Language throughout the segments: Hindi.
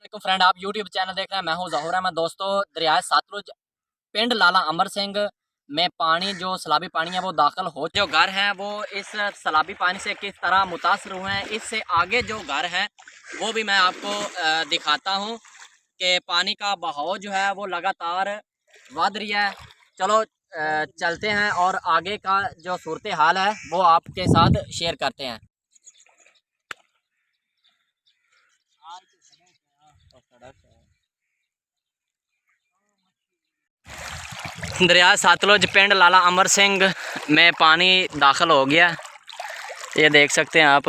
तो फ्रेंड आप यूट्यूब चैनल देख रहे हैं। मैं हूं ज़हूर अहमद। दोस्तों दरिया सतलुज पिंड लाला अमर सिंह में पानी जो सैलाबी पानी है वो दाखिल हो, जो घर हैं वो इस सैलाबी पानी से किस तरह मुतासर हुए हैं। इससे आगे जो घर हैं वो भी मैं आपको दिखाता हूं कि पानी का बहाव जो है वो लगातार बढ़ रही है। चलो चलते हैं और आगे का जो सूरत हाल है वो आपके साथ शेयर करते हैं। दरिया सतलुज पिंड लाला अमर सिंह में पानी दाखिल हो गया, ये देख सकते हैं आप।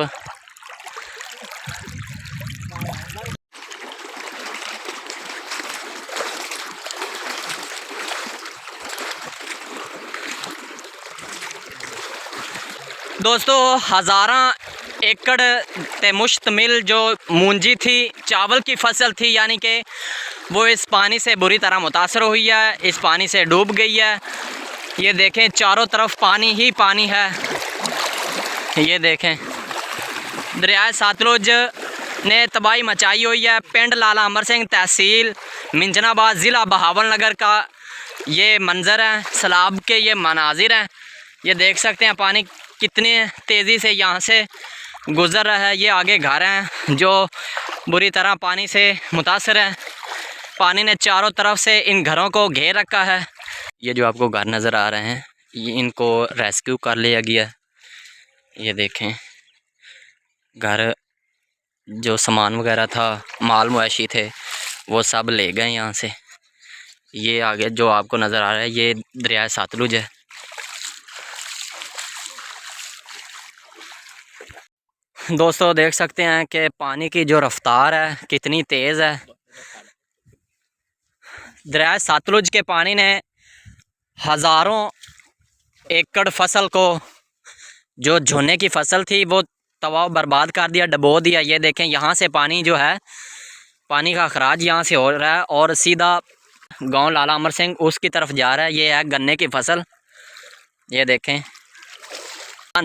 दोस्तों हज़ारा एकड़ ते मुश्तमिल जो मूंजी थी, चावल की फसल थी, यानी कि वो इस पानी से बुरी तरह मुतासर हुई है, इस पानी से डूब गई है। ये देखें चारों तरफ पानी ही पानी है। ये देखें दरिया सतलुज ने तबाही मचाई हुई है। पिंड लाला अमर सिंह तहसील मिंजनाबाद ज़िला बहावल नगर का ये मंज़र है, सैलाब के ये मनाजिर हैं। ये देख सकते हैं पानी कितनी तेज़ी से यहाँ से गुज़र रहा है। ये आगे घर हैं जो बुरी तरह पानी से मुतासर है। पानी ने चारों तरफ से इन घरों को घेर रखा है। ये जो आपको घर नज़र आ रहे हैं ये इनको रेस्क्यू कर लिया गया। ये देखें घर जो सामान वगैरह था, माल मवेशी थे, वो सब ले गए यहाँ से। ये आगे जो आपको नज़र आ रहा है ये दरिया सतलुज है। दोस्तों देख सकते हैं कि पानी की जो रफ्तार है कितनी तेज़ है। दरिया सतलुज के पानी ने हज़ारों एकड़ फसल को, जो झोने की फसल थी, वो तबाह बर्बाद कर दिया, डबो दिया। ये देखें यहाँ से पानी जो है, पानी का अखराज यहाँ से हो रहा है और सीधा गांव लाला अमर सिंह उसकी तरफ जा रहा है। ये है गन्ने की फसल। ये देखें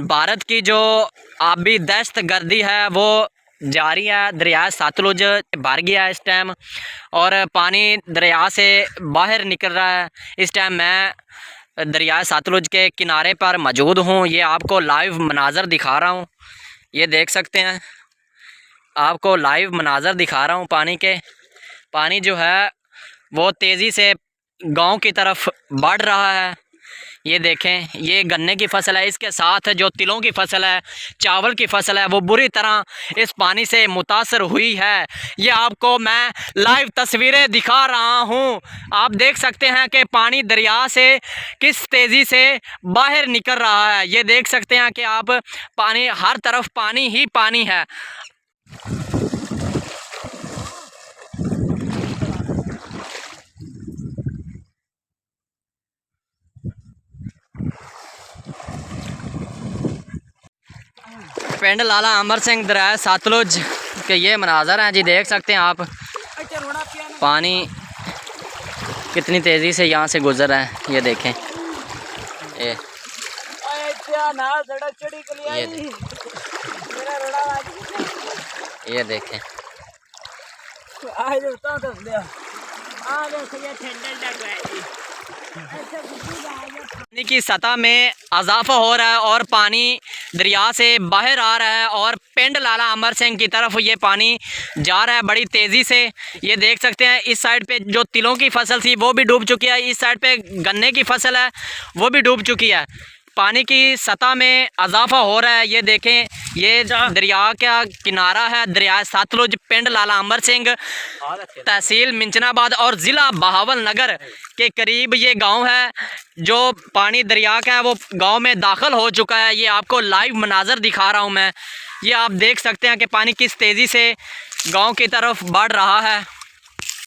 भारत की जो आबी दहशत गर्दी है वो जारी है। दरिया सतलुज भर गया इस टाइम और पानी दरिया से बाहर निकल रहा है। इस टाइम मैं दरिया सतलुज के किनारे पर मौजूद हूँ। ये आपको लाइव मनाज़र दिखा रहा हूँ। ये देख सकते हैं, आपको लाइव मनाज़र दिखा रहा हूँ पानी के। पानी जो है वो तेज़ी से गांव की तरफ बढ़ रहा है। ये देखें ये गन्ने की फसल है, इसके साथ जो तिलों की फसल है, चावल की फसल है, वो बुरी तरह इस पानी से मुतासर हुई है। ये आपको मैं लाइव तस्वीरें दिखा रहा हूँ। आप देख सकते हैं कि पानी दरिया से किस तेज़ी से बाहर निकल रहा है। ये देख सकते हैं कि आप पानी, हर तरफ पानी ही पानी है। पिंड लाला अमर सिंह दरिया सतलुज के ये मनाज़र हैं जी, देख सकते हैं आप। पानी कितनी तेज़ी से यहाँ से गुज़र रहा है। ये देखें ये देखें पानी की सतह में इजाफा हो रहा है और पानी दरिया से बाहर आ रहा है और पिंड लाला अमर सिंह की तरफ ये पानी जा रहा है बड़ी तेज़ी से। ये देख सकते हैं इस साइड पे जो तिलों की फसल थी वो भी डूब चुकी है, इस साइड पे गन्ने की फसल है वो भी डूब चुकी है। पानी की सतह में इजाफा हो रहा है। ये देखें ये दरिया का किनारा है, दरिया सतलुज पिंड लाला अमर सिंह तहसील मिंजनाबाद और ज़िला बहावल नगर के करीब ये गांव है। जो पानी दरिया का है वो गांव में दाखिल हो चुका है। ये आपको लाइव मनाज़र दिखा रहा हूं मैं। ये आप देख सकते हैं कि पानी किस तेज़ी से गांव की तरफ बढ़ रहा है।